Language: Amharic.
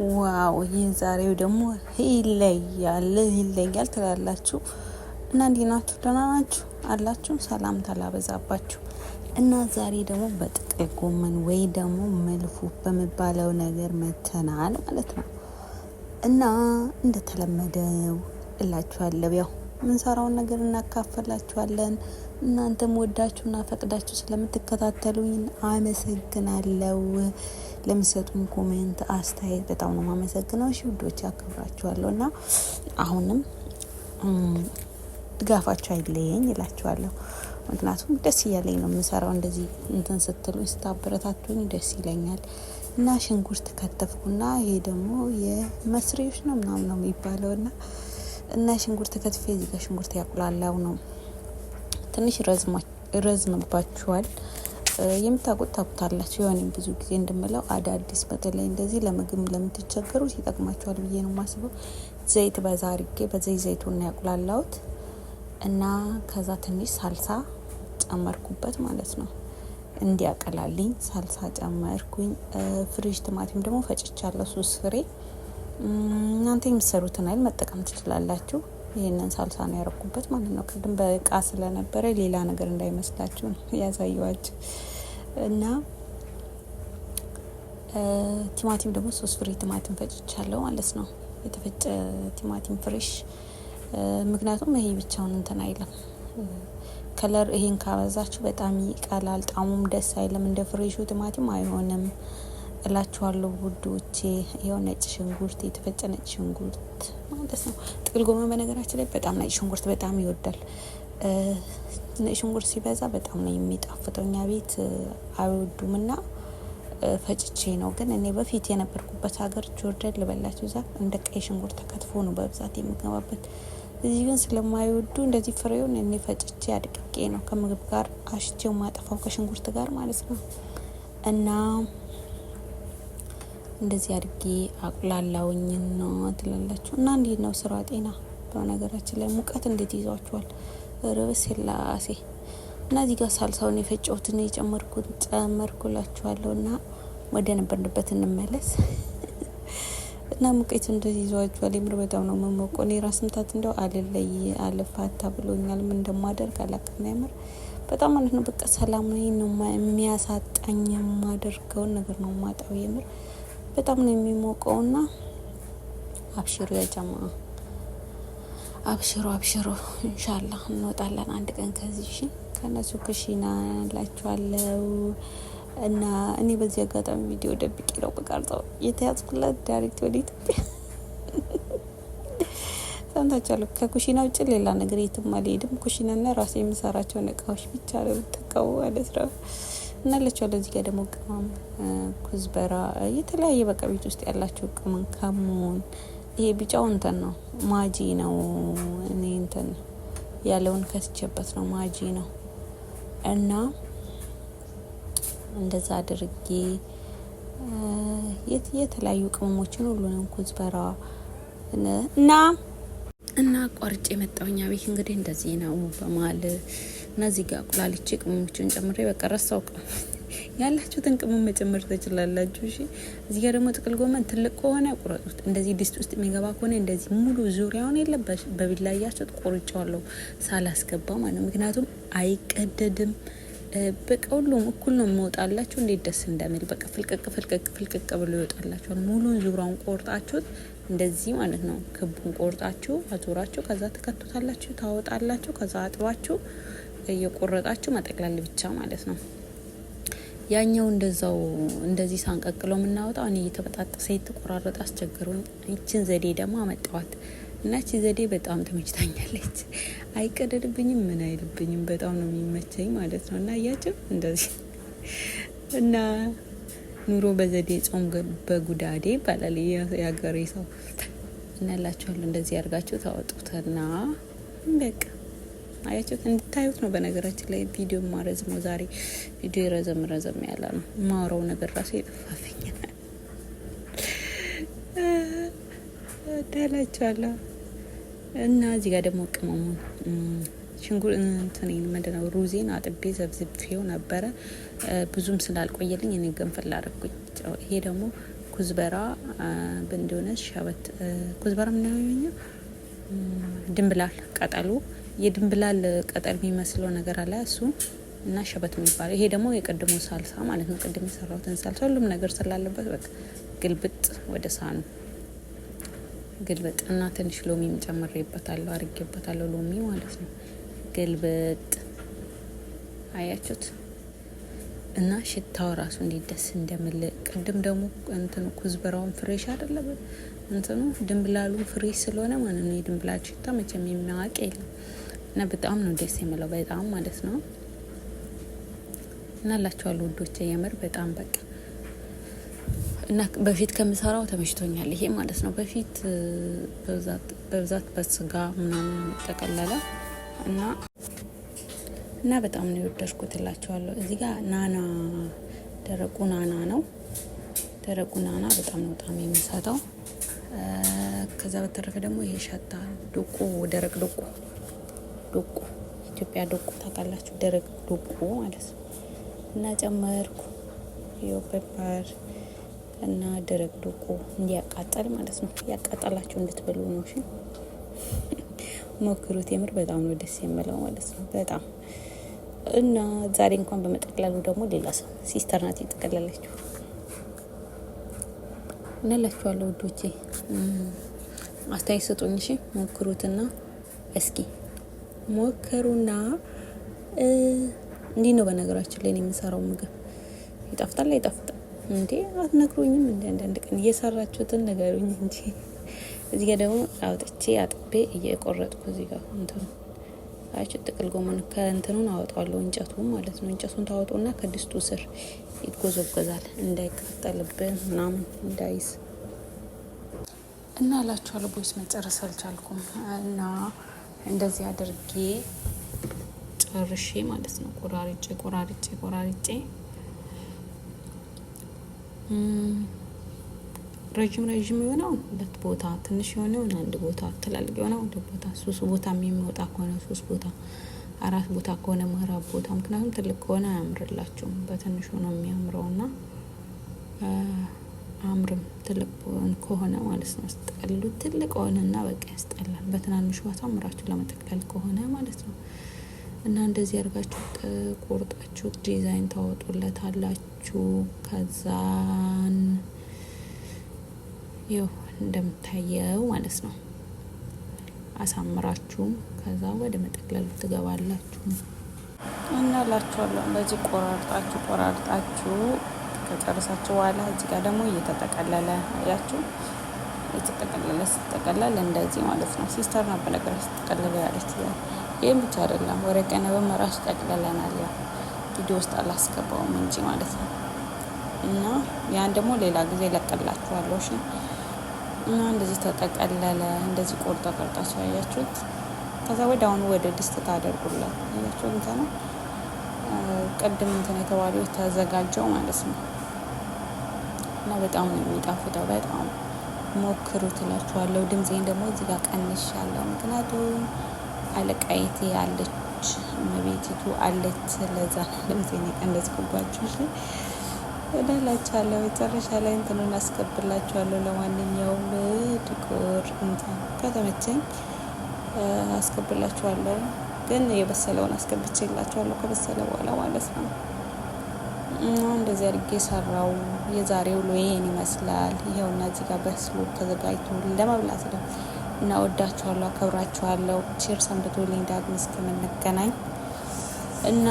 ዋው የዛሬው ደግሞ ይለያል ትላላችሁ እና እንዴት ናችሁ? ደህና ናችሁ አላችሁ? ሰላም ታላበዛባችሁ እና ዛሬ ደግሞ በጥቅል ጎመን ወይ ደግሞ መልፉ በሚባለው ነገር መተናል ማለት ነው። እና እንደተለመደው እላችኋለሁ ያው ምንሰራውን ነገር እናካፈላችኋለን። እናንተም ወዳችሁና ፈቅዳችሁ ስለምትከታተሉኝ አመሰግናለሁ። ለምትሰጡኝ ኮሜንት አስተያየት በጣም ነው ማመሰግነው። እሺ ውዶች አከብራችኋለሁ እና አሁንም ድጋፋችሁ አይለየኝ እላችኋለሁ። ምክንያቱም ደስ እያለኝ ነው የምሰራው። እንደዚህ እንትን ስትሉኝ ስታበረታቱኝ ደስ ይለኛል። እና ሽንኩርት ከተፍኩና ይሄ ደግሞ የመስሪዎች ነው ምናምን ነው የሚባለው እና ሽንኩርት ከትፌ እዚህ ጋር ሽንኩርት ያቁላላው ነው። ትንሽ ረዝምባችኋል። የምታውቁት ታውቁታላችሁ። የሆነ ብዙ ጊዜ እንደምለው አዳዲስ በተለይ እንደዚህ ለምግብ ለምትቸገሩት ይጠቅማችኋል ብዬ ነው የማስበው። ዘይት በዛ አድርጌ ዘይቱን ያቁላላውት እና ከዛ ትንሽ ሳልሳ ጨመርኩበት ማለት ነው። እንዲያቀላልኝ ሳልሳ ጨመርኩኝ። ፍሬሽ ቲማቲም ደግሞ ፈጭቻለሁ 3 ፍሬ። እናንተ የምትሰሩትን አይል መጠቀም ትችላላችሁ። ይሄንን ሳልሳ ነው ያረኩበት ማለት ነው። ቅድም በእቃ ስለነበረ ሌላ ነገር እንዳይመስላችሁ ነው ያሳየዋችሁ። እና ቲማቲም ደግሞ 3 ፍሬ ቲማቲም ፈጭቻለሁ ማለት ነው። የተፈጨ ቲማቲም ፍሬሽ። ምክንያቱም ይሄ ብቻውን እንትን አይልም። ከለር ይሄን ካበዛችሁ በጣም ይቀላል፣ ጣሙም ደስ አይልም። እንደ ፍሬሹ ቲማቲም አይሆንም እላችኋለሁ ውዶቼ። ይሄው ነጭ ሽንኩርት፣ የተፈጨ ነጭ ሽንኩርት ማለት ነው። ጥቅል ጎመን በነገራችን ላይ በጣም ነጭ ሽንኩርት በጣም ይወዳል። ነጭ ሽንኩርት ሲበዛ በጣም ነው የሚጣፍጠው። እኛ ቤት አይወዱምና ፈጭቼ ነው። ግን እኔ በፊት የነበርኩበት ሀገር ጆርደን ልበላችሁ እዛ እንደ ቀይ ሽንኩርት ተከትፎ ነው በብዛት የሚገባበት። እዚህ ግን ስለማይወዱ እንደዚህ ፍሬውን እኔ ፈጭቼ አድቅቄ ነው ከምግብ ጋር አሽቼው ማጠፋው ከሽንኩርት ጋር ማለት ነው። እና እንደዚህ አድርጌ አቁላላውኝ ነው ትላላችሁ። እና እንዴት ነው ስራ ጤና? በነገራችን ላይ ሙቀት እንዴት ይዟችኋል? ርብስ ስላሴ እና እዚህ ጋር ሳልሳውን የፈጨሁትን ጨመርኩላችኋለሁ። እና ወደ ነበርንበት እንመለስ። እና ሙቀት እንደዚህ ይዟችኋል? የምር በጣም ነው መሞቀው። እኔ ራስ ምታት እንደው አልፋታ ብሎኛል። ምን እንደማደርግ አላውቅም። የምር በጣም ማለት ነው በቃ ሰላም ነው የሚያሳጣኝ። የማደርገውን ነገር ነው ማጣው። የምር በጣም ነው የሚሞቀውና አብሽሩ ያጀማ አብሽሩ ኢንሻአላህ እንወጣለን አንድ ቀን ከዚህ ከነሱ ኩሽና ላችኋለሁ። እና እኔ በዚህ አጋጣሚ ቪዲዮ ደብቄ ነው በቃርጠው የተያዝኩለት ዳይሬክት ወደ ኢትዮጵያ ሰምታችኋል። ከኩሽና ውጭ ሌላ ነገር የትም አልሄድም። ኩሽናና ራሴ የምሰራቸው እቃዎች ብቻ ነው የምጠቀመው ማለት ነው። እና ለቻለ እዚህ ጋር ደግሞ ቅመም፣ ኩዝበራ፣ የተለያየ በቃ ቤት ውስጥ ያላችሁ ቅመም ከሙን። ይሄ ቢጫው እንትን ነው ማጂ ነው። እኔ እንትን ያለውን ከስቼበት ነው ማጂ ነው። እና እንደዛ አድርጌ የተለያዩ ቅመሞችን ሁሉንም ኩዝበራ እና ቆርጬ መጣውኛ ቤት እንግዲህ እንደዚህ ነው በማል እና እዚህ ጋር አቁላልቼ ቅመሞችን ጨምሬ በቃ ረሳው። ያላችሁትን ቅመም መጨመር ትችላላችሁ። እሺ እዚህ ጋር ደግሞ ጥቅል ጎመን ትልቅ ከሆነ ቁረጡት። እንደዚህ ድስት ውስጥ የሚገባ ከሆነ እንደዚህ ሙሉ ዙሪያውን የለበሽ በቢላያችሁት ቆርጬዋለሁ ሳላስገባ ማለት። ምክንያቱም አይቀደድም። በቃ ሁሉም እኩል ነው የሚወጣላችሁ። እንዴት ደስ እንደሚል በቃ ፍልቅቅ ብሎ ይወጣላችሁ። ሙሉን ዙሪያውን ቆርጣችሁት እንደዚህ ማለት ነው። ክቡን ቆርጣችሁ አዙራችሁ ከዛ ተከቱታላችሁ፣ ታወጣላችሁ። ከዛ አጥባችሁ እየቆረጣችሁ መጠቅለል ብቻ ማለት ነው። ያኛው እንደዚህ ሳንቀቅለው የምናወጣው እኔ እየተበጣጠሰ የተቆራረጠ አስቸግሮኝ ይችን ዘዴ ደግሞ አመጣዋት እና እቺ ዘዴ በጣም ተመችታኛለች። አይቀደድብኝም፣ ምን አይልብኝም። በጣም ነው የሚመቸኝ ማለት ነው። እና አያችሁ እንደዚህ እና ኑሮ በዘዴ ጾም በጉዳዴ ይባላል የሀገሬ ሰው። እና ያላችኋለሁ እንደዚህ ያርጋችሁ ታወጡትና በቃ አያችሁት እንድታዩት ነው። በነገራችን ላይ ቪዲዮ ማረዝመው ዛሬ ቪዲዮ ረዘም ያለ ነው። ማውራው ነገር ራሱ ይጠፋብኝ ታላችኋለሁ። እና እዚህ ጋር ደግሞ ቅመሙን ሽንኩርት እንትኔን ምንድነው ሩዜን አጥቤ ዘብዝቤው ነበረ። ብዙም ስላልቆየልኝ እኔ ገንፈል አደረኩኝ። ይሄ ደግሞ ኩዝበራ እንደሆነ ሸበት ኩዝበራ ምን ነው ድንብላል ቀጠሉ የድንብላል ቀጠል የሚመስለው ነገር አለ እሱ እና ሸበት የሚባለው ይሄ ደግሞ የቀድሞ ሳልሳ ማለት ነው። ቅድም የሰራሁትን ሳልሳ ሁሉም ነገር ስላለበት በቃ ግልብጥ ወደ ሳኑ ግልብጥ እና ትንሽ ሎሚ ጨምሬበታለሁ አርጌበታለሁ ሎሚ ማለት ነው። ግልብጥ አያችሁት እና ሽታው ራሱ እንዴት ደስ እንደምል ቅድም ደግሞ እንትኑ ኩዝበራውን ፍሬሽ አይደለም እንትኑ ድንብላሉ ፍሬሽ ስለሆነ ማለት ነው። የድንብላል ሽታ መቼም የሚያውቅ የለም እና በጣም ነው ደስ የሚለው በጣም ማለት ነው። እና ላችኋለሁ ውዶቼ የምር በጣም በቃ እና በፊት ከምሰራው ተመችቶኛል ይሄ ማለት ነው። በፊት በብዛት በስጋ ምናምን ተቀለለ እና በጣም ነው የወደድኩት እላችኋለሁ። እዚህ ጋር ናና ደረቁ ናና ነው። ደረቁ ናና በጣም ነው በጣም የሚሰጠው። ከዛ በተረፈ ደግሞ ይሄ ሸታ ዱቁ ደረቅ ዱቁ ኢትዮጵያ ዱቁ ታውቃላችሁ፣ ደረቅ ዱቁ ማለት ነው። እና ጨመርኩ ፔፐር እና ደረቅ ዱቁ እንዲያቃጠል ማለት ነው። ያቃጠላችሁ እንድትበሉ ነው። እሺ ሞክሩት። የምር በጣም ነው ደስ የሚለው ማለት ነው በጣም እና ዛሬ እንኳን በመጠቅለሉ ደግሞ ሌላ ሰው ሲስተር ናት የጠቀለለችው። እናላችኋለሁ ውዶቼ አስተያየት ስጡኝ። እሺ ሞክሩትና እስኪ ሞክሩና እንዲህ ነው በነገራችን ላይ የምሰራው ምግብ ይጣፍጣል አይጣፍጥም እንዴ አትነግሩኝም? አንዳንድ ቀን እየሰራችሁትን ነገሩኝ እንጂ። እዚህ ጋር ደግሞ አውጥቼ አጥቤ እየቆረጥኩ እዚህ ጋር እንትን አይቼ ጥቅል ጎመን ከእንትኑን አወጣዋለሁ እንጨቱ ማለት ነው። እንጨቱን ታወጡና ከድስቱ ስር ይጎዘጎዛል እንዳይቃጠልብን ምናምን እንዳይስ እና ላችኋለሁ። ቦይስ መጨረስ አልቻልኩም እና እንደዚህ አድርጌ ጨርሼ ማለት ነው ቆራርጬ ረጅም የሆነው ሁለት ቦታ፣ ትንሽ የሆነው አንድ ቦታ፣ ትላልቅ የሆነው ሁለት ቦታ፣ ሶስት ቦታ የሚወጣ ከሆነ ሶስት ቦታ፣ አራት ቦታ ከሆነ ምዕራብ ቦታ። ምክንያቱም ትልቅ ከሆነ አያምርላችሁም፣ በትንሹ ነው የሚያምረውና አምርም ትልቅ ከሆነ ማለት ነው። ስትጠቀልሉ ትልቅ ሆነና በቃ ያስጠላል። በትናንሹ አሳምራችሁ ለመጠቅለል ከሆነ ማለት ነው። እና እንደዚህ አድርጋችሁ ቆርጣችሁ ዲዛይን ታወጡለታላችሁ። ከዛን ይኸው እንደምታየው ማለት ነው አሳምራችሁ ከዛ ወደ መጠቅለሉ ትገባላችሁ። እና ላችኋለሁ እንደዚህ ቆራርጣችሁ ከጨረሳችሁ በኋላ እዚህ ጋር ደግሞ እየተጠቀለለ ያችሁ ስትጠቀለል እንደዚህ ማለት ነው። ሲስተር ነበር ነገር ስትጠቀለለ ያለች። ይህም ብቻ አይደለም ወረቀነ በመራሽ ጠቅለለናል። ያው ቪዲዮ ውስጥ አላስገባውም እንጂ ማለት ነው። እና ያን ደግሞ ሌላ ጊዜ ለቀላችኋለሁ። እሺ እና እንደዚህ ተጠቀለለ። እንደዚህ ቆርጣችሁ ያያችሁት። ከዛ ወዲያውኑ ወደ ድስት ታደርጉላት። ያያችሁ እንትን ቅድም እንትን የተባለው ተዘጋጀው ማለት ነው። እና በጣም ነው የሚጣፍጠው። በጣም ሞክሩት እላችኋለሁ። ድምጼን ደግሞ እዚህ ጋር ቀንሻለሁ፣ ምክንያቱም አለቃይቴ አለች፣ እመቤቲቱ አለች። ለዛ ድምጼን የቀነስኩባችሁ። እሺ እላችኋለሁ። መጨረሻ ላይ እንትኑን አስገባላችኋለሁ። ለማንኛውም ዲኮር እንትን ከተመቸኝ አስገባላችኋለሁ፣ ግን የበሰለውን አስገብቼላችኋለሁ ከበሰለ በኋላ ማለት ነው። እና እንደዚህ አድርጌ ሰራው። የዛሬው ውሎ ይሄን ይመስላል። ይሄውና እዚህ ጋር በስሎ ተዘጋጅቶ ለመብላት ነው። እና ወዳችኋለሁ፣ አከብራችኋለሁ። ቼር ሰንብቱልኝ። ዳግም እስከምንገናኝ እና